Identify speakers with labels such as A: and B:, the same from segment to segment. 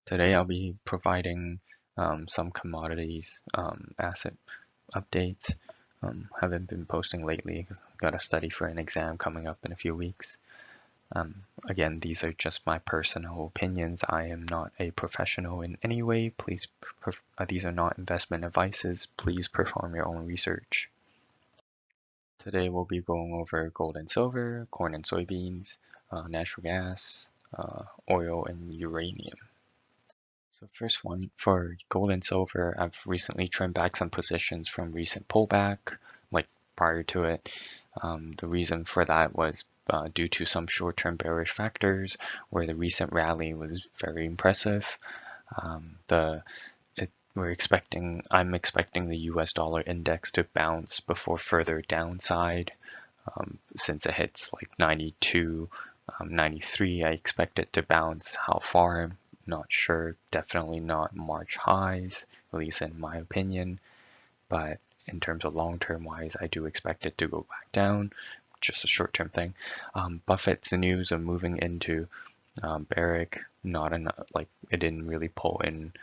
A: Today I'll be providing some commodities asset updates. Haven't been posting lately. Got a study for an exam coming up in a few weeks. Again, these are just my personal opinions. I am not a professional in any way. These are not investment advices. Please perform your own research. Today we'll be going over gold and silver, corn and soybeans, natural gas, oil and uranium. So first one for gold and silver, I've recently trimmed back some positions from recent pullback, like prior to it. The reason for that was due to some short-term bearish factors, where the recent rally was very impressive. I'm expecting the US dollar index to bounce before further downside. Since it hits like 92, 93, I expect it to bounce. How far? Not sure. Definitely not March highs, at least in my opinion. But in terms of long-term wise, I do expect it to go back down. Just a short-term thing. Buffett's news of moving into Barrick, not enough. Like it didn't really pull in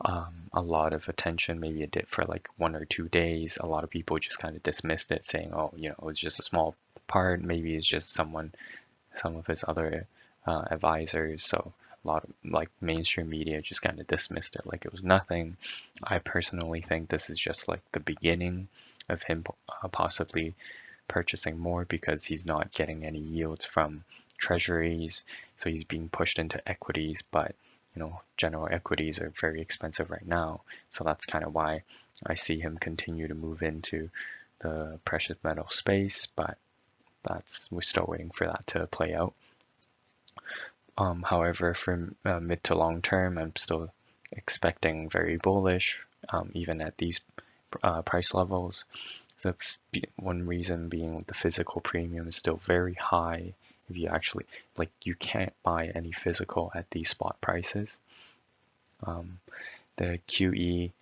A: a lot of attention. Maybe it did for like 1 or 2 days. A lot of people just kind of dismissed it, saying, "Oh, it was just a small part. Maybe it's just some of his other advisors." So a lot of like mainstream media just kind of dismissed it like it was nothing. I personally think this is just like the beginning of him possibly purchasing more because he's not getting any yields from treasuries, so he's being pushed into equities, but general equities are very expensive right now, so that's kind of why I see him continue to move into the precious metal space, but we're still waiting for that to play out. However, for mid to long term, I'm still expecting very bullish, even at these price levels. So one reason being the physical premium is still very high. If you actually, like, you can't buy any physical at these spot prices. The QE,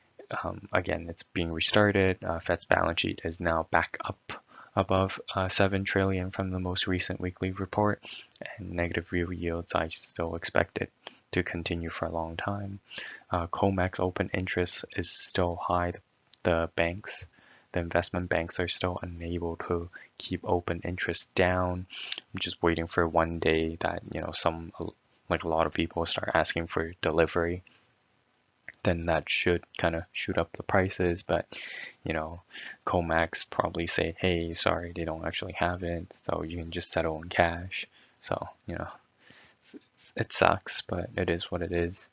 A: again, it's being restarted. Fed's balance sheet is now back up above 7 trillion from the most recent weekly report, and negative real yields, I still expect it to continue for a long time. COMEX open interest is still high. The investment banks are still unable to keep open interest down. I'm just waiting for one day that like a lot of people start asking for delivery. Then that should kind of shoot up the prices, but COMEX probably say, hey, sorry, they don't actually have it, so you can just settle in cash. So it sucks, but it is what it is.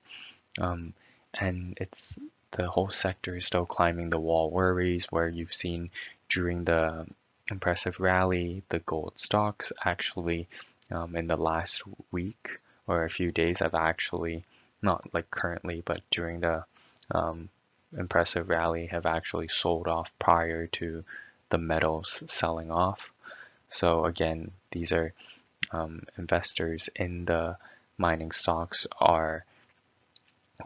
A: And the whole sector is still climbing the wall worries, where you've seen during the impressive rally, the gold stocks actually in the last week or a few days have actually, not like currently, but during the impressive rally, have actually sold off prior to the metals selling off. So again, these are investors in the mining stocks are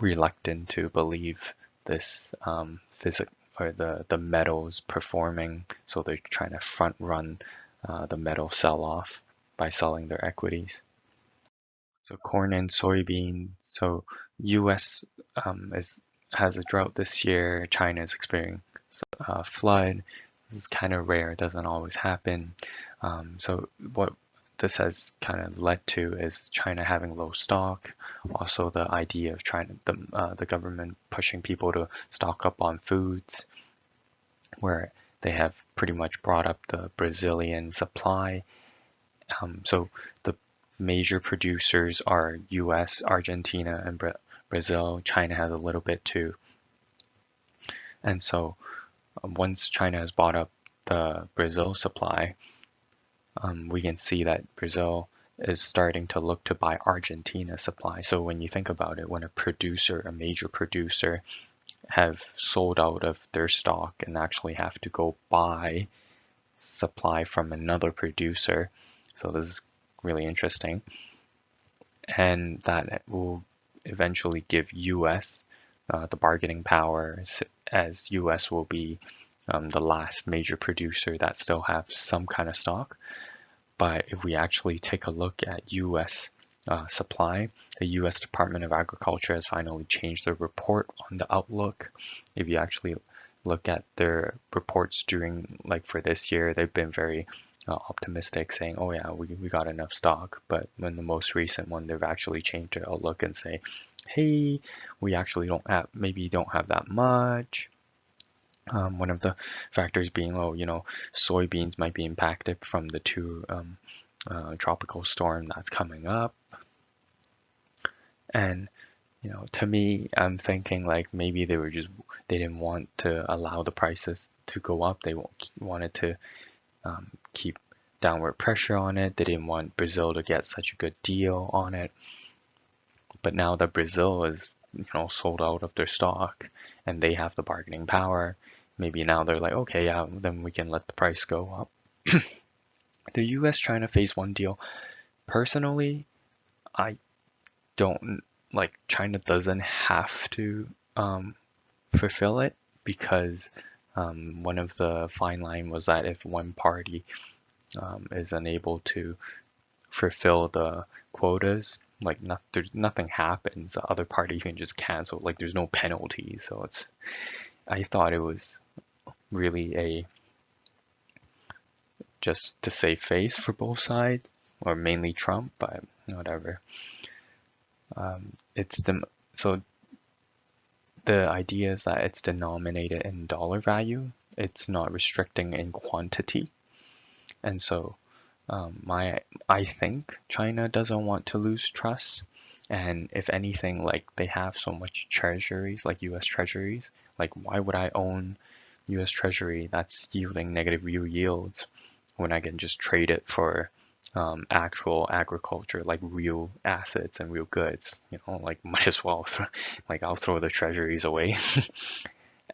A: reluctant to believe this or the metals performing, so they're trying to front run the metal sell off by selling their equities. So corn and soybean. So U.S. Has a drought this year. China is experiencing flood. It's kind of rare. It doesn't always happen. So what this has kind of led to is China having low stock. Also, the idea of the government pushing people to stock up on foods, where they have pretty much brought up the Brazilian supply. So the major producers are U.S., Argentina, and Brazil. China has a little bit too. And so once China has bought up the Brazil supply, we can see that Brazil is starting to look to buy Argentina supply. So when you think about it, when a major producer, have sold out of their stock and actually have to go buy supply from another producer, so this is really interesting, and that will eventually give US the bargaining power, as US will be the last major producer that still have some kind of stock. But if we actually take a look at US supply. The U.S. Department of Agriculture has finally changed their report on the outlook. If you actually look at their reports during, like for this year, they've been very optimistic, saying, oh yeah, we got enough stock. But when the most recent one, they've actually changed their outlook and say, hey, we actually maybe don't have that much. One of the factors being, oh, soybeans might be impacted from the two tropical storm that's coming up. And to me, I'm thinking like maybe they didn't want to allow the prices to go up. They wanted to keep downward pressure on it. They didn't want Brazil to get such a good deal on it. But now that Brazil is, sold out of their stock and they have the bargaining power, maybe now they're like, okay, yeah, then we can let the price go up. The US China phase one deal, personally, I don't like. China doesn't have to fulfill it, because one of the fine line was that if one party is unable to fulfill the quotas, like nothing happens. The other party can just cancel. Like there's no penalty. So I thought it was really just to save face for both sides, or mainly Trump, but whatever. So the idea is that it's denominated in dollar value. It's not restricting in quantity, and so I think China doesn't want to lose trust. And if anything, like they have so much treasuries, like US treasuries, like why would I own US treasury that's yielding negative real yields when I can just trade it for actual agriculture, like real assets and real goods? Like might as well I'll throw the treasuries away.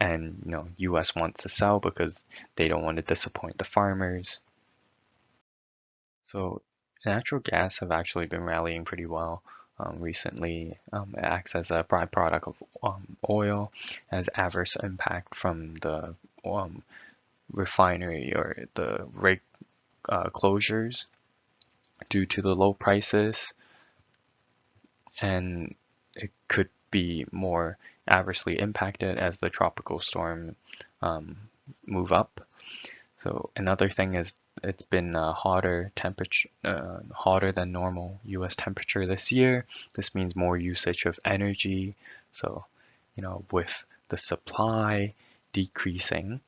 A: And US wants to sell because they don't want to disappoint the farmers. So natural gas have actually been rallying pretty well recently. It acts as a byproduct of oil, has adverse impact from the refinery or the rig closures due to the low prices, and it could be more adversely impacted as the tropical storm move up. So another thing is it's been hotter than normal US temperature this year. This means more usage of energy. So, with the supply decreasing,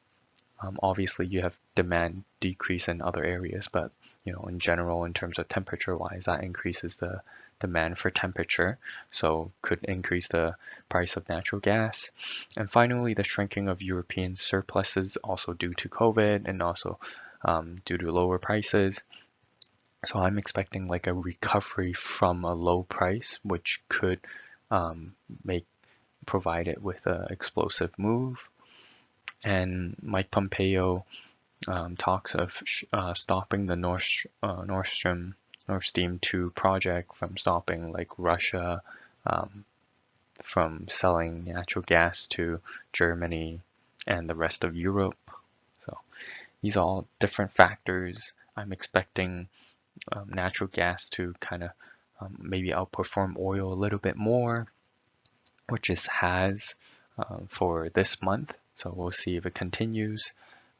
A: obviously you have demand decrease in other areas, but in general, in terms of temperature wise, that increases the demand for temperature, so could increase the price of natural gas. And finally, the shrinking of European surpluses, also due to COVID and also due to lower prices. So I'm expecting like a recovery from a low price, which could provide it with an explosive move. And Mike Pompeo talks of stopping the Nord Stream 2 project, from stopping like Russia from selling natural gas to Germany and the rest of Europe. So these are all different factors. I'm expecting natural gas to kind of maybe outperform oil a little bit more, which it has for this month. So we'll see if it continues.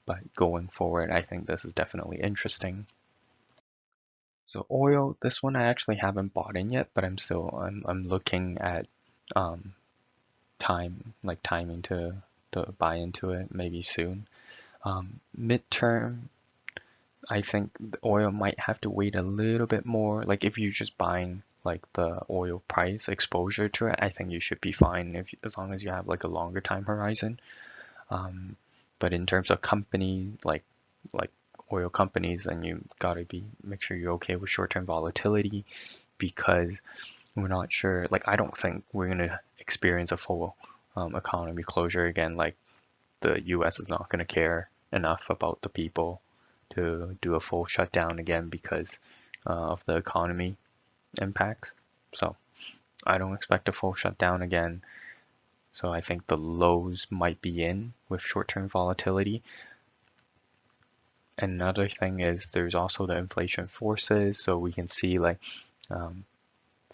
A: But going forward, I think this is definitely interesting. So oil, this one I actually haven't bought in yet, but I'm looking at timing to buy into it maybe soon. Midterm, I think the oil might have to wait a little bit more. Like if you're just buying like the oil price exposure to it, I think you should be fine as long as you have like a longer time horizon. But in terms of company, like oil companies, then you gotta make sure you're okay with short-term volatility, because we're not sure. Like I don't think we're gonna experience a full economy closure again. Like the U.S. is not gonna care enough about the people to do a full shutdown again because of the economy impacts. So I don't expect a full shutdown again. So I think the lows might be in with short-term volatility. Another thing is there's also the inflation forces. So we can see like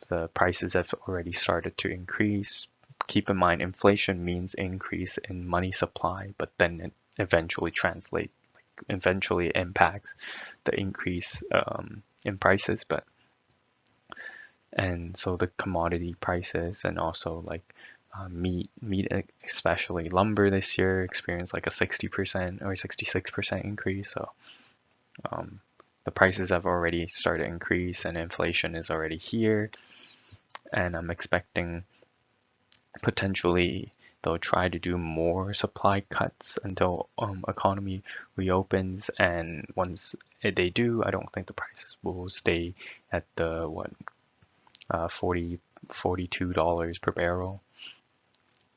A: the prices have already started to increase. Keep in mind, inflation means increase in money supply, but then it eventually impacts the increase in prices. And so the commodity prices and also like meat, especially lumber this year experienced like a 60% or 66% increase. So the prices have already started to increase and inflation is already here. And I'm expecting potentially they'll try to do more supply cuts until economy reopens. And once they do, I don't think the prices will stay at the $42 per barrel,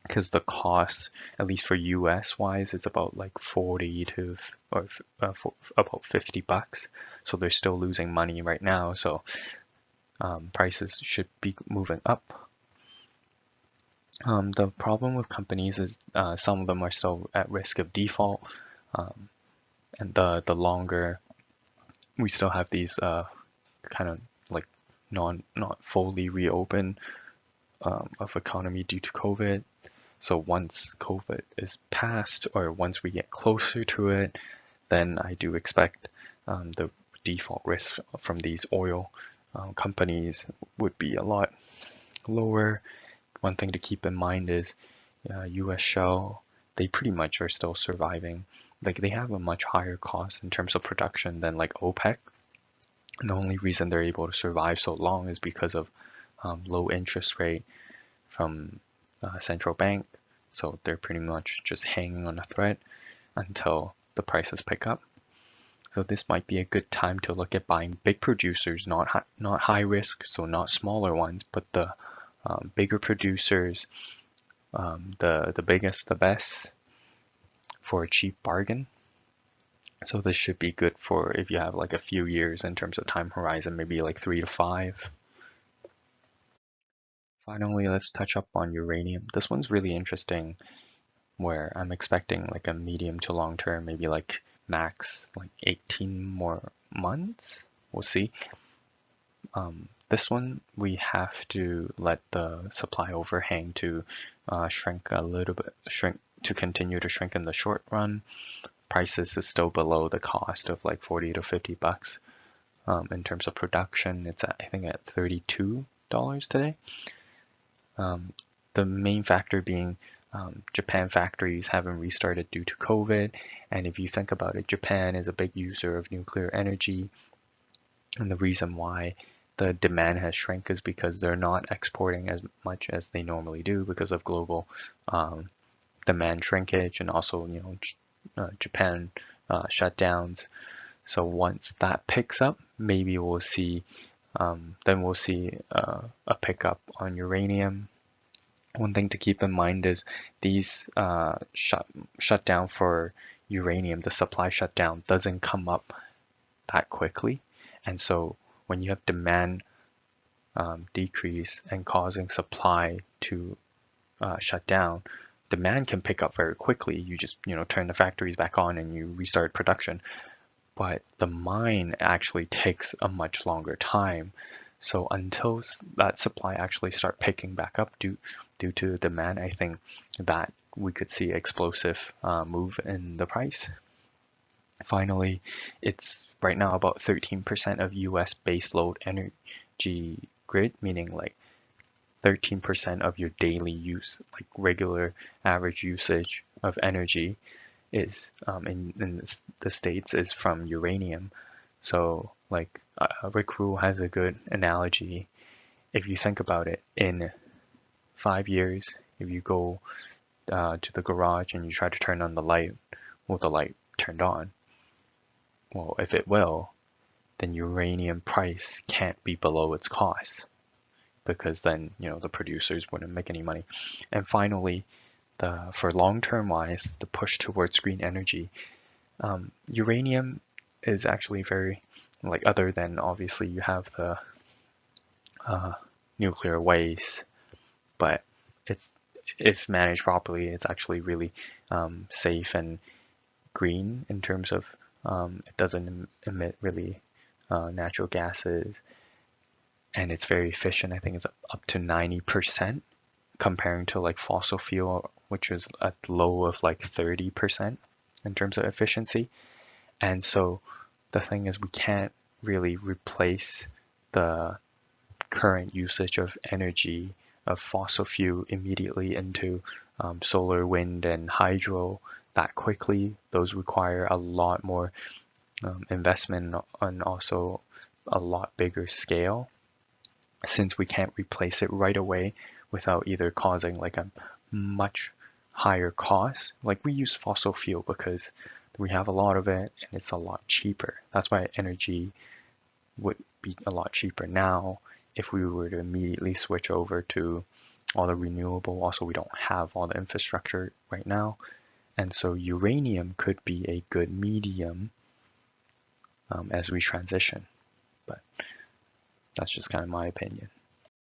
A: because the cost, at least for US wise, it's about like 40 to or about $50. So they're still losing money right now. So prices should be moving up. The problem with companies is some of them are still at risk of default, and the longer we still have these kind of like not fully reopen of economy due to COVID. So once COVID is past, or once we get closer to it, then I do expect the default risk from these oil companies would be a lot lower. One thing to keep in mind is US Shell, they pretty much are still surviving. Like they have a much higher cost in terms of production than like OPEC. And the only reason they're able to survive so long is because of low interest rate from central bank. So they're pretty much just hanging on a thread until the prices pick up. So this might be a good time to look at buying big producers, not high risk, so not smaller ones, but the bigger producers, the biggest, the best, for a cheap bargain. So this should be good for if you have like a few years in terms of time horizon, maybe like 3 to 5. Finally, let's touch up on uranium. This one's really interesting, where I'm expecting like a medium to long term, maybe like max like 18 more months. We'll see. This one, we have to let the supply overhang to shrink a little bit, to continue to shrink in the short run. Prices is still below the cost of like 40 to 50 bucks. In terms of production, it's I think at $32 today. The main factor being Japan factories haven't restarted due to COVID. And if you think about it, Japan is a big user of nuclear energy. And the reason why the demand has shrank is because they're not exporting as much as they normally do because of global demand shrinkage, and also Japan shutdowns. So once that picks up, maybe we'll see then we'll see a pickup on uranium. One thing to keep in mind is these shutdown for uranium, the supply shutdown doesn't come up that quickly. And so when you have demand decrease and causing supply to shut down, demand can pick up very quickly. You just turn the factories back on and you restart production. But the mine actually takes a much longer time. So until that supply actually start picking back up due to demand, I think that we could see explosive move in the price. Finally, it's right now about 13% of US baseload energy grid, meaning like 13% of your daily use, like regular average usage of energy is in the States is from uranium. So like Rick Rule has a good analogy. If you think about it, in 5 years, if you go to the garage and you try to turn on the light, will the light turned on? Well, if it will, then uranium price can't be below its cost, because then the producers wouldn't make any money. And finally, for long-term wise, the push towards green energy, uranium is actually very, like, other than obviously you have the nuclear waste, but if managed properly, it's actually really safe and green in terms of it doesn't emit really natural gases. and it's very efficient. I think it's up to 90% comparing to like fossil fuel, which is at low of like 30% in terms of efficiency. And so the thing is, we can't really replace the current usage of energy of fossil fuel immediately into solar, wind, and hydro that quickly. Those require a lot more investment and also a lot bigger scale, since we can't replace it right away without either causing like a much higher cost. Like, we use fossil fuel because we have a lot of it and it's a lot cheaper. That's why energy would be a lot cheaper now if we were to immediately switch over to all the renewable. Also, we don't have all the infrastructure right now. And so uranium could be a good medium as we transition. But that's just kind of my opinion.